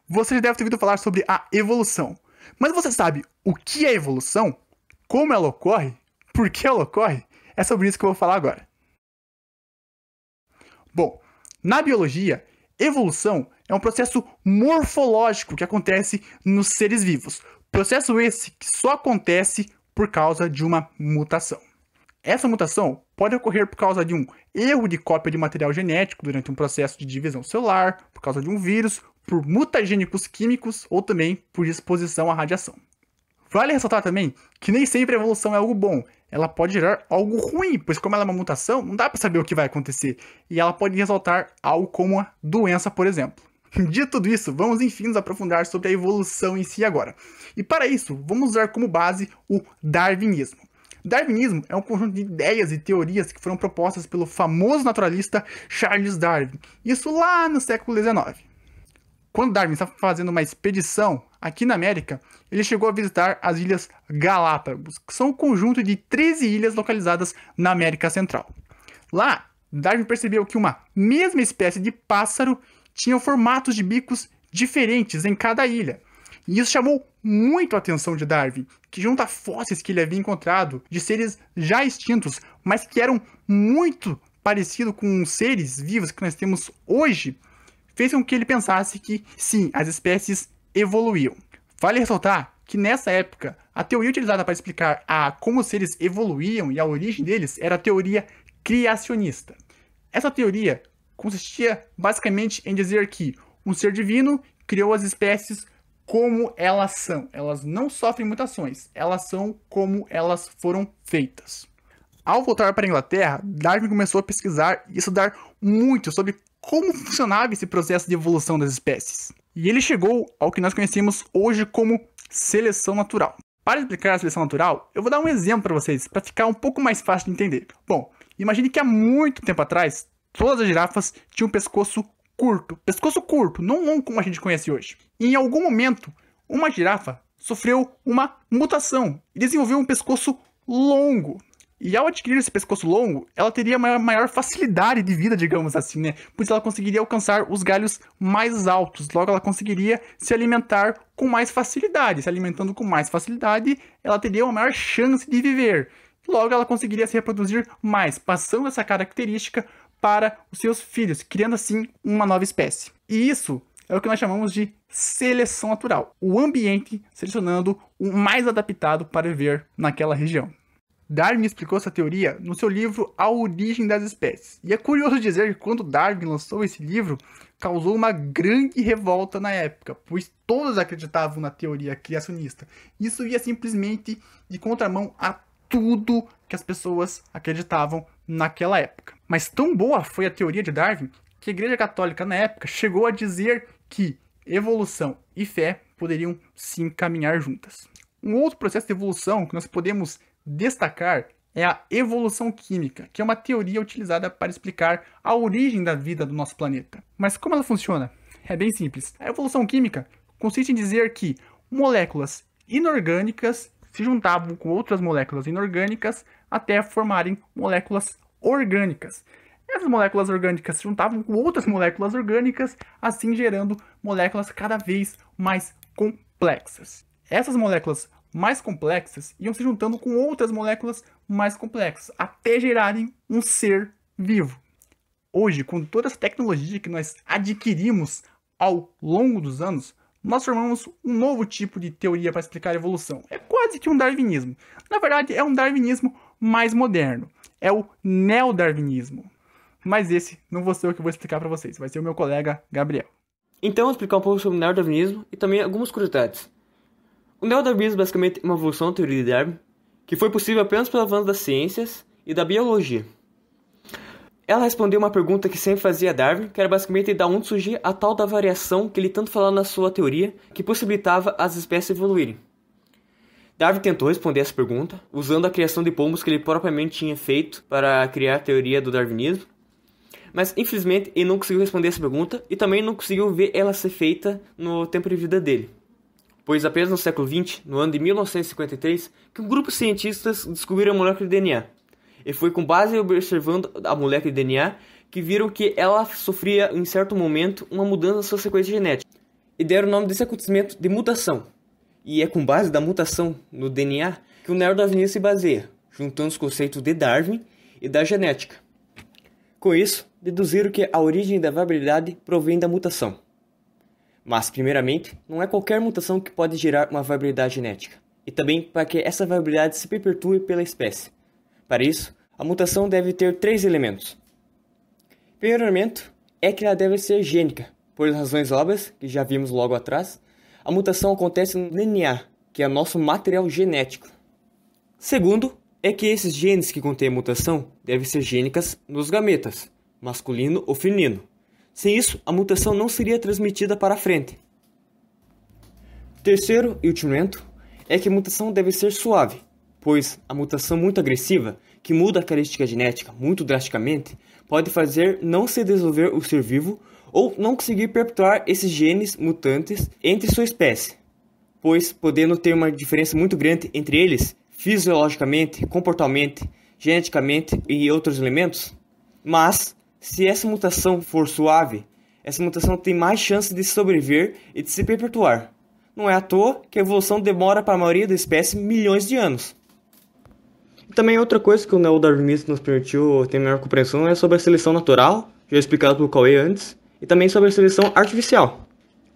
Você já deve ter ouvido falar sobre a evolução. Mas você sabe o que é evolução? Como ela ocorre? Por que ela ocorre? É sobre isso que eu vou falar agora. Bom, na biologia, evolução é um processo morfológico que acontece nos seres vivos. Processo esse que só acontece por causa de uma mutação. Essa mutação pode ocorrer por causa de um erro de cópia de material genético durante um processo de divisão celular, por causa de um vírus, por mutagênicos químicos ou também por exposição à radiação. Vale ressaltar também que nem sempre a evolução é algo bom. Ela pode gerar algo ruim, pois como ela é uma mutação, não dá para saber o que vai acontecer. E ela pode resultar algo como a doença, por exemplo. Dito tudo isso, vamos enfim nos aprofundar sobre a evolução em si agora. E para isso, vamos usar como base o darwinismo. Darwinismo é um conjunto de ideias e teorias que foram propostas pelo famoso naturalista Charles Darwin, isso lá no século XIX. Quando Darwin estava fazendo uma expedição aqui na América, ele chegou a visitar as Ilhas Galápagos, que são um conjunto de 13 ilhas localizadas na América Central. Lá, Darwin percebeu que uma mesma espécie de pássaro tinha formatos de bicos diferentes em cada ilha. E isso chamou muito a atenção de Darwin, que junto a fósseis que ele havia encontrado de seres já extintos, mas que eram muito parecidos com os seres vivos que nós temos hoje, fez com que ele pensasse que, sim, as espécies evoluíam. Vale ressaltar que nessa época, a teoria utilizada para explicar como os seres evoluíam e a origem deles era a teoria criacionista. Essa teoria consistia basicamente em dizer que um ser divino criou as espécies como elas são. Elas não sofrem mutações, elas são como elas foram feitas. Ao voltar para a Inglaterra, Darwin começou a pesquisar e estudar muito sobre como funcionava esse processo de evolução das espécies. E ele chegou ao que nós conhecemos hoje como seleção natural. Para explicar a seleção natural, eu vou dar um exemplo para vocês, para ficar um pouco mais fácil de entender. Bom, imagine que há muito tempo atrás, todas as girafas tinham um pescoço curto, não longo como a gente conhece hoje. E em algum momento, uma girafa sofreu uma mutação e desenvolveu um pescoço longo. E ao adquirir esse pescoço longo, ela teria maior facilidade de vida, digamos assim, né? Pois ela conseguiria alcançar os galhos mais altos. Logo, ela conseguiria se alimentar com mais facilidade. Se alimentando com mais facilidade, ela teria uma maior chance de viver. Logo, ela conseguiria se reproduzir mais, passando essa característica para os seus filhos, criando assim uma nova espécie. E isso é o que nós chamamos de seleção natural. O ambiente selecionando o mais adaptado para viver naquela região. Darwin explicou essa teoria no seu livro A Origem das Espécies. E é curioso dizer que quando Darwin lançou esse livro, causou uma grande revolta na época, pois todos acreditavam na teoria criacionista. Isso ia simplesmente de contramão a tudo que as pessoas acreditavam naquela época. Mas tão boa foi a teoria de Darwin que a Igreja Católica na época chegou a dizer que evolução e fé poderiam sim caminhar juntas. Um outro processo de evolução que nós podemos destacar é a evolução química, que é uma teoria utilizada para explicar a origem da vida do nosso planeta. Mas como ela funciona? É bem simples. A evolução química consiste em dizer que moléculas inorgânicas se juntavam com outras moléculas inorgânicas até formarem moléculas orgânicas. Essas moléculas orgânicas se juntavam com outras moléculas orgânicas, assim gerando moléculas cada vez mais complexas. Essas moléculas mais complexas iam se juntando com outras moléculas mais complexas, até gerarem um ser vivo. Hoje, com toda essa tecnologia que nós adquirimos ao longo dos anos, nós formamos um novo tipo de teoria para explicar a evolução. É quase que um darwinismo. Na verdade, é um darwinismo mais moderno. É o neodarwinismo. Mas esse não vou ser eu que vou explicar para vocês. Vai ser o meu colega Gabriel. Então, vou explicar um pouco sobre o neodarwinismo e também algumas curiosidades. O neodarwinismo basicamente é uma evolução da teoria de Darwin, que foi possível apenas pelo avanço das ciências e da biologia. Ela respondeu uma pergunta que sempre fazia Darwin, que era basicamente de onde surgia a tal da variação que ele tanto falava na sua teoria, que possibilitava as espécies evoluírem. Darwin tentou responder essa pergunta, usando a criação de pombos que ele propriamente tinha feito para criar a teoria do darwinismo, mas infelizmente ele não conseguiu responder essa pergunta e também não conseguiu ver ela ser feita no tempo de vida dele. Pois apenas no século XX, no ano de 1953, que um grupo de cientistas descobriram a molécula de DNA. E foi com base em observando a molécula de DNA que viram que ela sofria em certo momento uma mudança na sua sequência genética. e deram o nome desse acontecimento de mutação. E é com base da mutação no DNA que o neodarwinismo se baseia, juntando os conceitos de Darwin e da genética. Com isso, deduziram que a origem da variabilidade provém da mutação. Mas, primeiramente, não é qualquer mutação que pode gerar uma variabilidade genética, e também para que essa variabilidade se perpetue pela espécie. Para isso, a mutação deve ter 3 elementos. Primeiro elemento é que ela deve ser gênica, por razões óbvias, que já vimos logo atrás. A mutação acontece no DNA, que é nosso material genético. Segundo, é que esses genes que contêm a mutação devem ser gênicas nos gametas, masculino ou feminino. Sem isso, a mutação não seria transmitida para a frente. Terceiro e último elemento é que a mutação deve ser suave, pois a mutação muito agressiva, que muda a característica genética muito drasticamente, pode fazer não se desenvolver o ser vivo ou não conseguir perpetuar esses genes mutantes entre sua espécie, pois podendo ter uma diferença muito grande entre eles, fisiologicamente, comportalmente, geneticamente e outros elementos. Mas, se essa mutação for suave, essa mutação tem mais chance de sobreviver e de se perpetuar. Não é à toa que a evolução demora para a maioria das espécies milhões de anos. E também outra coisa que o neodarwinismo nos permitiu ter melhor compreensão é sobre a seleção natural, já explicado pelo Cauê antes, e também sobre a seleção artificial.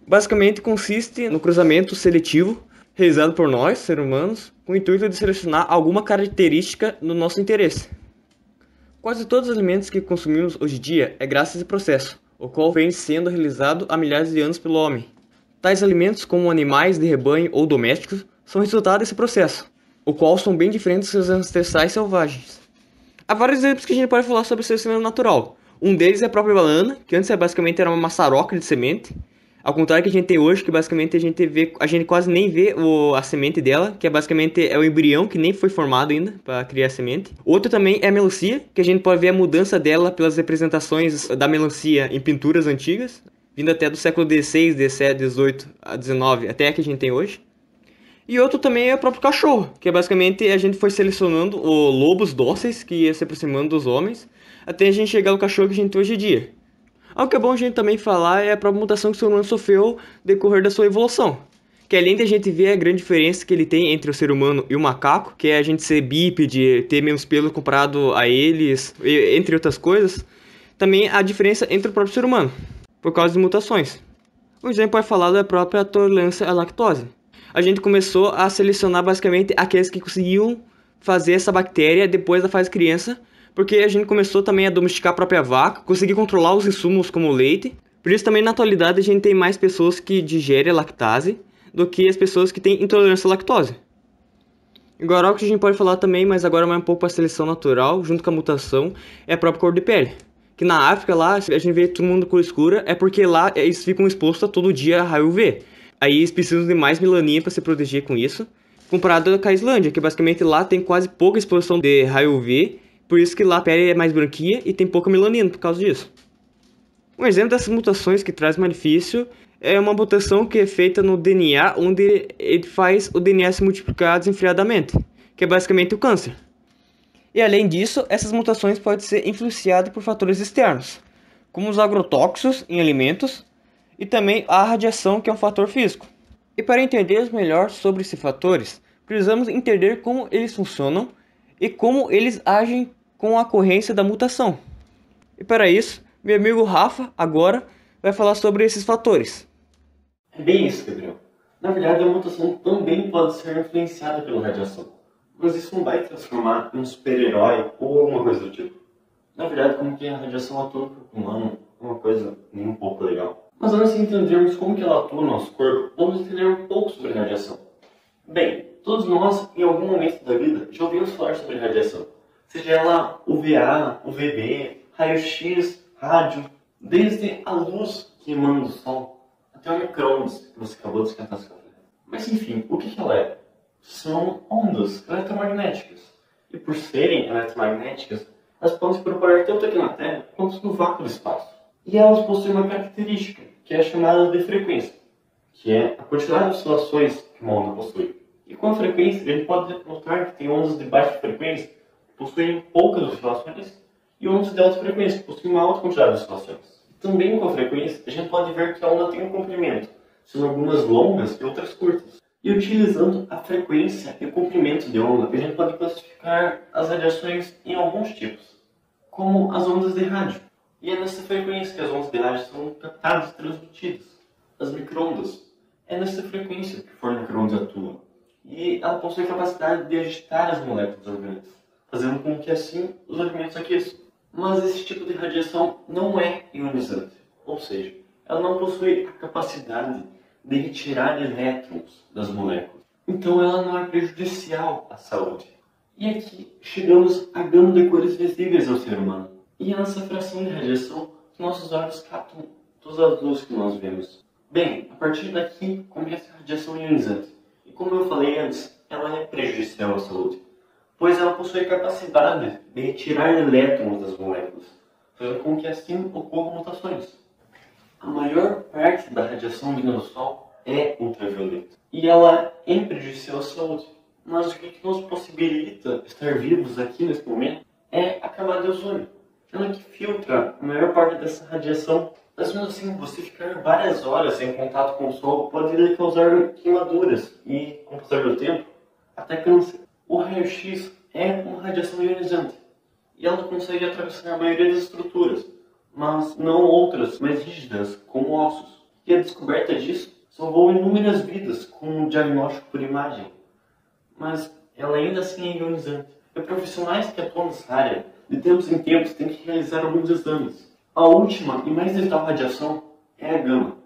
Basicamente consiste no cruzamento seletivo realizado por nós, seres humanos, com o intuito de selecionar alguma característica no nosso interesse. Quase todos os alimentos que consumimos hoje em dia é graças a esse processo, o qual vem sendo realizado há milhares de anos pelo homem. Tais alimentos, como animais de rebanho ou domésticos, são resultado desse processo, o qual são bem diferentes dos seus ancestrais selvagens. Há vários exemplos que a gente pode falar sobre o selecionamento natural. Um deles é a própria banana, que antes basicamente era uma maçaroca de semente, ao contrário que a gente tem hoje, que basicamente a gente quase nem vê a semente dela, que basicamente é o embrião que nem foi formado ainda para criar a semente. Outro também é a melancia, que a gente pode ver a mudança dela pelas representações da melancia em pinturas antigas, vindo até do século XVI, XVII, XVIII a XIX, até a que a gente tem hoje. E outro também é o próprio cachorro, que basicamente a gente foi selecionando lobos dóceis que ia se aproximando dos homens, até a gente chegar ao cachorro que a gente tem hoje em dia. Algo que é bom a gente também falar é a própria mutação que o ser humano sofreu no decorrer da sua evolução. Que além de a gente ver a grande diferença que ele tem entre o ser humano e o macaco, que é a gente ser bípede, ter menos pelo comparado a eles, entre outras coisas, também a diferença entre o próprio ser humano, por causa de mutações. Um exemplo é falar da própria tolerância à lactose. A gente começou a selecionar basicamente aqueles que conseguiam fazer essa bactéria depois da fase criança, porque a gente começou também a domesticar a própria vaca, conseguir controlar os insumos como o leite. Por isso também na atualidade a gente tem mais pessoas que digerem a lactase do que as pessoas que têm intolerância à lactose. Agora algo que a gente pode falar também, mas agora mais um pouco para a seleção natural, junto com a mutação, é a própria cor de pele. Que na África lá, a gente vê todo mundo cor escura, é porque lá eles ficam expostos a todo dia a raio UV. Aí eles precisam de mais melanina para se proteger com isso, comparado com a Islândia, que basicamente lá tem quase pouca exposição de raio UV, por isso que lá a pele é mais branquinha e tem pouca melanina por causa disso. Um exemplo dessas mutações que traz malefício é uma mutação que é feita no DNA, onde ele faz o DNA se multiplicar desenfreadamente, que é basicamente o câncer. E além disso, essas mutações podem ser influenciadas por fatores externos, como os agrotóxicos em alimentos e também a radiação, que é um fator físico. E para entendermos melhor sobre esses fatores, precisamos entender como eles funcionam e como eles agem com a ocorrência da mutação. E para isso, meu amigo Rafa agora vai falar sobre esses fatores. É bem isso, Gabriel. Na verdade, a mutação também pode ser influenciada pela radiação, mas isso não vai transformar em um super-herói ou alguma coisa do tipo. Na verdade, como que a radiação atua no corpo humano é uma coisa nem um pouco legal. Mas antes de entendermos como que ela atua no nosso corpo, vamos entender um pouco sobre radiação. Bem, todos nós, em algum momento da vida, já ouvimos falar sobre radiação. Seja ela UVA, UVB, raio-x, rádio, desde a luz que emana do sol, até o micro-ondas que você acabou de esquentar seu café. Mas enfim, o que ela é? São ondas eletromagnéticas. E por serem eletromagnéticas, elas podem se propagar tanto aqui na Terra quanto no vácuo do espaço. E elas possuem uma característica, que é chamada de frequência, que é a quantidade de oscilações que uma onda possui. E com a frequência, a gente pode notar que tem ondas de baixa frequência, que possuem poucas oscilações, e ondas de alta frequência, que possuem uma alta quantidade de oscilações. E também com a frequência, a gente pode ver que a onda tem um comprimento, sendo algumas longas e outras curtas. E utilizando a frequência e o comprimento de onda, a gente pode classificar as radiações em alguns tipos, como as ondas de rádio. E é nessa frequência que as ondas de rádio são captadas e transmitidas. As microondas. É nessa frequência que o forno microondas atua. E ela possui a capacidade de agitar as moléculas orgânicas, fazendo com que assim os alimentos aqueçam. Mas esse tipo de radiação não é ionizante, ou seja, ela não possui a capacidade de retirar elétrons das moléculas. Então ela não é prejudicial à saúde. E aqui chegamos à gama de cores visíveis ao ser humano. E é nessa fração de radiação que nossos olhos captam toda a luz que nós vemos. Bem, a partir daqui começa a radiação ionizante. E como eu falei antes, ela é prejudicial à saúde, pois ela possui a capacidade de retirar elétrons das moléculas, fazendo com que assim ocorram mutações. A maior parte da radiação vinda do Sol é ultravioleta, e ela é prejudicial à saúde. Mas o que nos possibilita estar vivos aqui nesse momento é a camada de ozônio. Ela que filtra a maior parte dessa radiação. Mas mesmo assim, você ficar várias horas em contato com o Sol pode lhe causar queimaduras e, com o passar do tempo, até câncer. O raio-x é uma radiação ionizante e ela consegue atravessar a maioria das estruturas, mas não outras mais rígidas, como ossos. E a descoberta disso salvou inúmeras vidas com um diagnóstico por imagem, mas ela ainda assim é ionizante. E profissionais que atuam nessa área, de tempos em tempos, têm que realizar alguns exames. A última e mais letal radiação é a gama.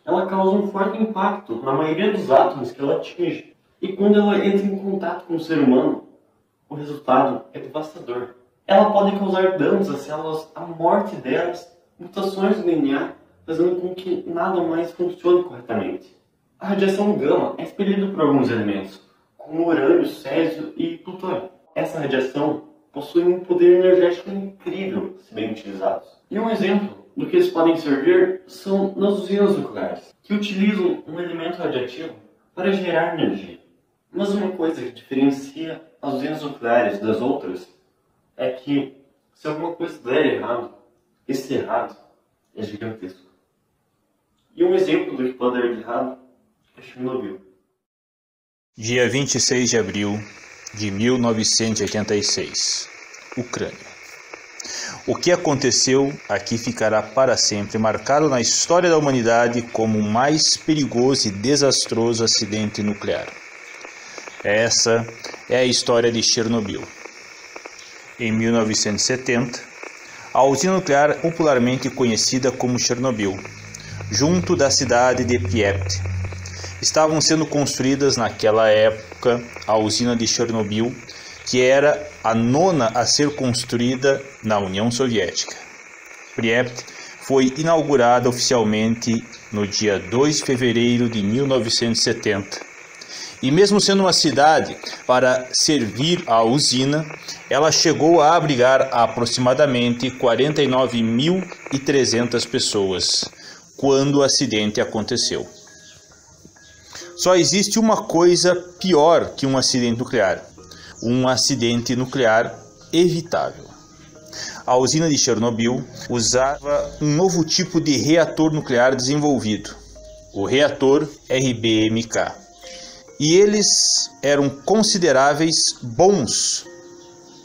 Ela causa um forte impacto na maioria dos átomos que ela atinge. E quando ela entra em contato com o ser humano, o resultado é devastador. Ela pode causar danos às células, a morte delas, mutações no DNA, fazendo com que nada mais funcione corretamente. A radiação gama é expelida por alguns elementos, como urânio, césio e plutônio. Essa radiação possui um poder energético incrível se bem utilizados. E um exemplo do que eles podem servir são nas usinas nucleares, que utilizam um elemento radioativo para gerar energia. Mas uma coisa que diferencia as usinas nucleares das outras é que, se alguma coisa der errado, esse errado é gigantesco. E um exemplo do que pode dar errado é Chernobyl. Dia 26 de abril de 1986, Ucrânia. O que aconteceu aqui ficará para sempre marcado na história da humanidade como o mais perigoso e desastroso acidente nuclear. Essa é a história de Chernobyl. Em 1970, a usina nuclear popularmente conhecida como Chernobyl, junto da cidade de Pripyat, estavam sendo construídas naquela época a usina de Chernobyl, que era a nona a ser construída na União Soviética. Pripyat foi inaugurada oficialmente no dia 2 de fevereiro de 1970. E mesmo sendo uma cidade para servir a usina, ela chegou a abrigar aproximadamente 49.300 pessoas quando o acidente aconteceu. Só existe uma coisa pior que um acidente nuclear: um acidente nuclear evitável. A usina de Chernobyl usava um novo tipo de reator nuclear desenvolvido, o reator RBMK. E eles eram consideráveis bons.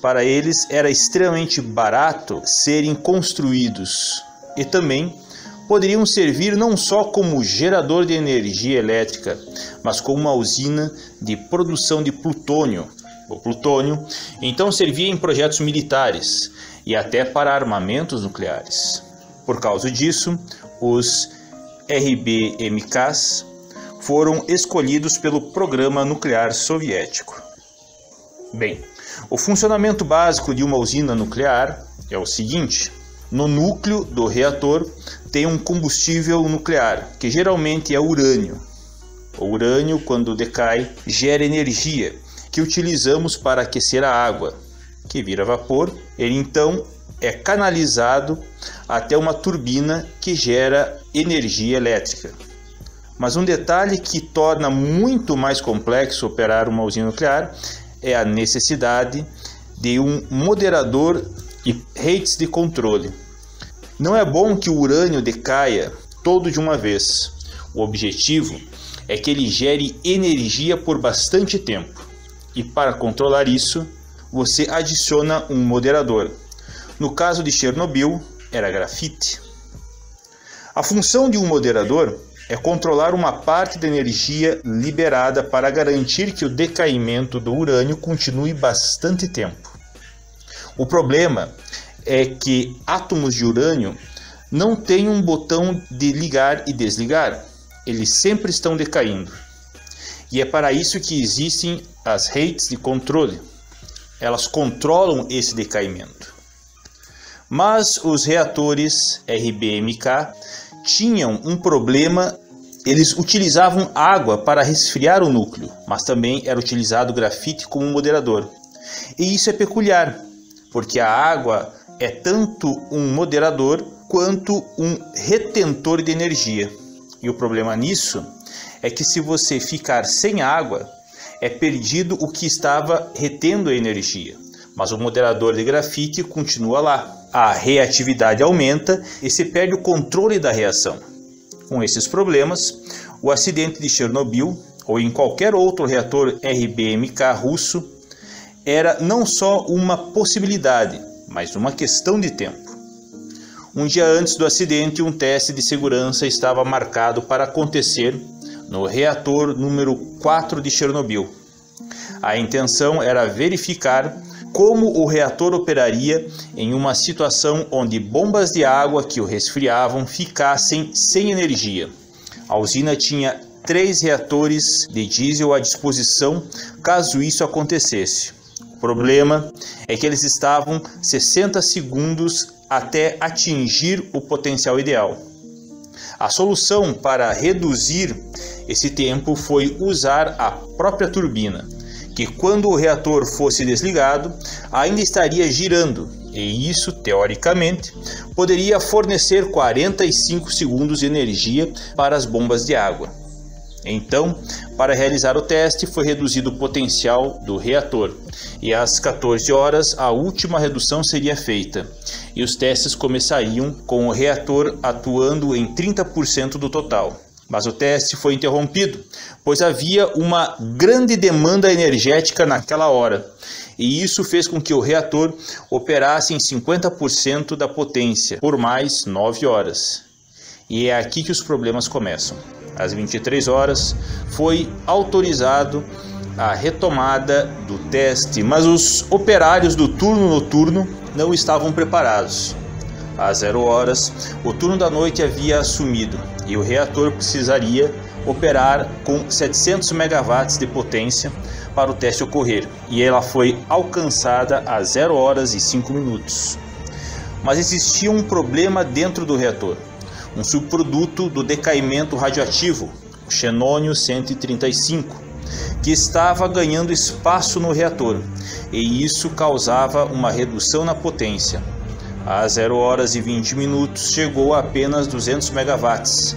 Para eles era extremamente barato serem construídos e também poderiam servir não só como gerador de energia elétrica, mas como uma usina de produção de plutônio. O plutônio então servia em projetos militares e até para armamentos nucleares. Por causa disso, os RBMKs foram escolhidos pelo programa nuclear soviético. Bem, o funcionamento básico de uma usina nuclear é o seguinte: no núcleo do reator tem um combustível nuclear, que geralmente é urânio. O urânio, quando decai, gera energia, que utilizamos para aquecer a água, que vira vapor. Ele então é canalizado até uma turbina que gera energia elétrica. Mas um detalhe que torna muito mais complexo operar uma usina nuclear é a necessidade de um moderador e redes de controle. Não é bom que o urânio decaia todo de uma vez. O objetivo é que ele gere energia por bastante tempo. E para controlar isso, você adiciona um moderador. No caso de Chernobyl, era grafite. A função de um moderador é controlar uma parte da energia liberada para garantir que o decaimento do urânio continue bastante tempo. O problema é que átomos de urânio não têm um botão de ligar e desligar. Eles sempre estão decaindo. E é para isso que existem as redes de controle. Elas controlam esse decaimento. Mas os reatores RBMK tinham um problema. Eles utilizavam água para resfriar o núcleo, mas também era utilizado grafite como moderador. E isso é peculiar, porque a água é tanto um moderador quanto um retentor de energia. E o problema nisso é que se você ficar sem água, é perdido o que estava retendo a energia. Mas o moderador de grafite continua lá. A reatividade aumenta e se perde o controle da reação. Com esses problemas, o acidente de Chernobyl, ou em qualquer outro reator RBMK russo, era não só uma possibilidade, mas uma questão de tempo. Um dia antes do acidente, um teste de segurança estava marcado para acontecer no reator número 4 de Chernobyl. A intenção era verificar como o reator operaria em uma situação onde bombas de água que o resfriavam ficassem sem energia. A usina tinha 3 reatores de diesel à disposição caso isso acontecesse. O problema é que eles estavam 60 segundos até atingir o potencial ideal. A solução para reduzir esse tempo foi usar a própria turbina, que quando o reator fosse desligado, ainda estaria girando, e isso, teoricamente, poderia fornecer 45 segundos de energia para as bombas de água. Então, para realizar o teste, foi reduzido o potencial do reator, e às 14 horas a última redução seria feita, e os testes começariam com o reator atuando em 30% do total. Mas o teste foi interrompido, pois havia uma grande demanda energética naquela hora, e isso fez com que o reator operasse em 50% da potência por mais 9 horas. E é aqui que os problemas começam. Às 23 horas foi autorizado a retomada do teste, mas os operários do turno noturno não estavam preparados. Às 0 horas, o turno da noite havia assumido e o reator precisaria operar com 700 megawatts de potência para o teste ocorrer, e ela foi alcançada às 0 horas e 5 minutos. Mas existia um problema dentro do reator, um subproduto do decaimento radioativo, o xenônio 135, que estava ganhando espaço no reator, e isso causava uma redução na potência. Às 0 horas e 20 minutos chegou a apenas 200 megawatts,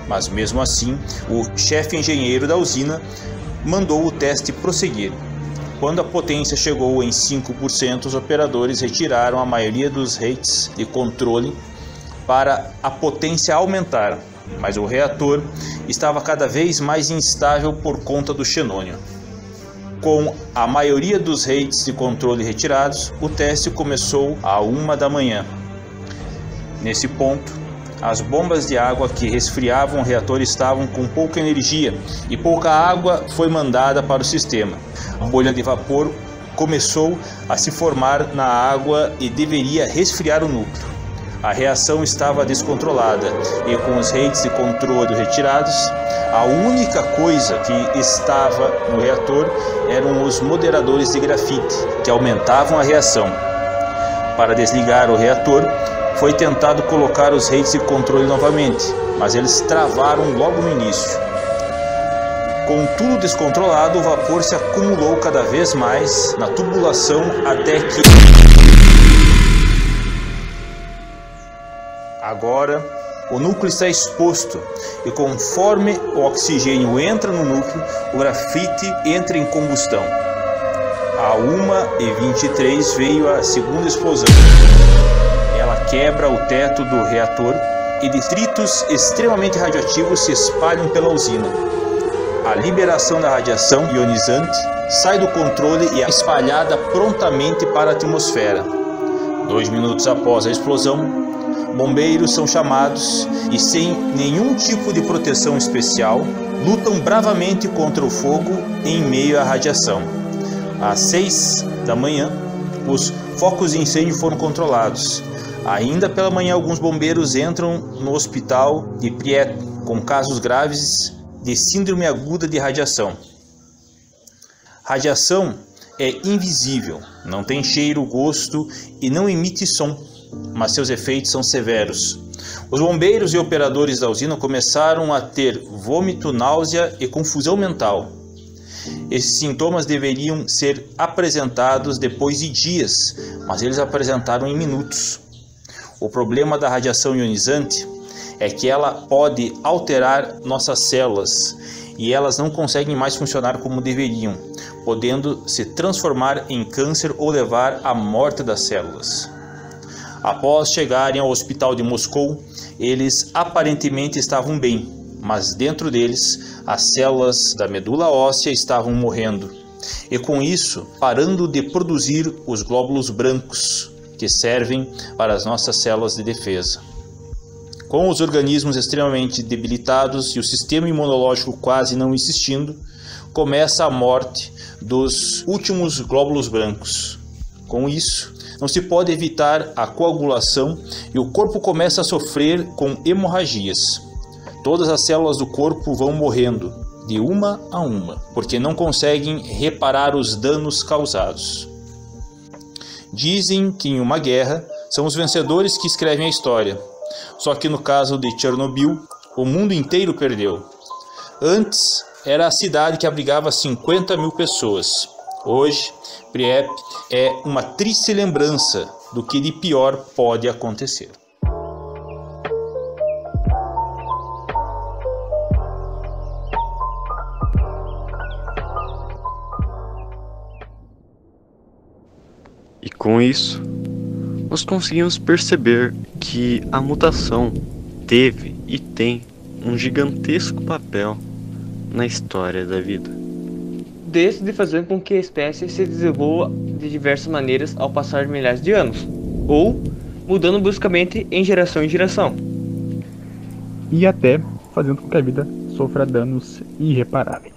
mas mesmo assim o chefe engenheiro da usina mandou o teste prosseguir. Quando a potência chegou em 5%, os operadores retiraram a maioria dos rates de controle para a potência aumentar, mas o reator estava cada vez mais instável por conta do xenônio. Com a maioria dos rates de controle retirados, o teste começou à 1 da manhã. Nesse ponto, as bombas de água que resfriavam o reator estavam com pouca energia e pouca água foi mandada para o sistema. A bolha de vapor começou a se formar na água e deveria resfriar o núcleo. A reação estava descontrolada e com os rates de controle retirados, a única coisa que estava no reator eram os moderadores de grafite, que aumentavam a reação. Para desligar o reator, foi tentado colocar os rates de controle novamente, mas eles travaram logo no início. Com tudo descontrolado, o vapor se acumulou cada vez mais na tubulação até que... Agora, o núcleo está exposto e conforme o oxigênio entra no núcleo, o grafite entra em combustão. À 1h23 veio a segunda explosão. Ela quebra o teto do reator e detritos extremamente radioativos se espalham pela usina. A liberação da radiação ionizante sai do controle e é espalhada prontamente para a atmosfera. 2 minutos após a explosão, bombeiros são chamados e, sem nenhum tipo de proteção especial, lutam bravamente contra o fogo em meio à radiação. Às 6 da manhã, os focos de incêndio foram controlados. Ainda pela manhã, alguns bombeiros entram no hospital de Pripyat com casos graves de síndrome aguda de radiação. Radiação é invisível, não tem cheiro, gosto e não emite som, mas seus efeitos são severos. Os bombeiros e operadores da usina começaram a ter vômito, náusea e confusão mental. Esses sintomas deveriam ser apresentados depois de dias, mas eles apresentaram em minutos. O problema da radiação ionizante é que ela pode alterar nossas células e elas não conseguem mais funcionar como deveriam, podendo se transformar em câncer ou levar à morte das células. Após chegarem ao hospital de Moscou, eles aparentemente estavam bem, mas dentro deles as células da medula óssea estavam morrendo e com isso parando de produzir os glóbulos brancos que servem para as nossas células de defesa. Com os organismos extremamente debilitados e o sistema imunológico quase não existindo, começa a morte dos últimos glóbulos brancos. Com isso, não se pode evitar a coagulação e o corpo começa a sofrer com hemorragias. Todas as células do corpo vão morrendo, de uma a uma, porque não conseguem reparar os danos causados. Dizem que em uma guerra são os vencedores que escrevem a história. Só que no caso de Chernobyl, o mundo inteiro perdeu. Antes, era a cidade que abrigava 50 mil pessoas. Hoje, Pripyat é uma triste lembrança do que de pior pode acontecer. E com isso, nós conseguimos perceber que a mutação teve e tem um gigantesco papel na história da vida. Desde fazer com que a espécie se desenvolva de diversas maneiras ao passar de milhares de anos, ou mudando bruscamente em geração em geração. E até fazendo com que a vida sofra danos irreparáveis.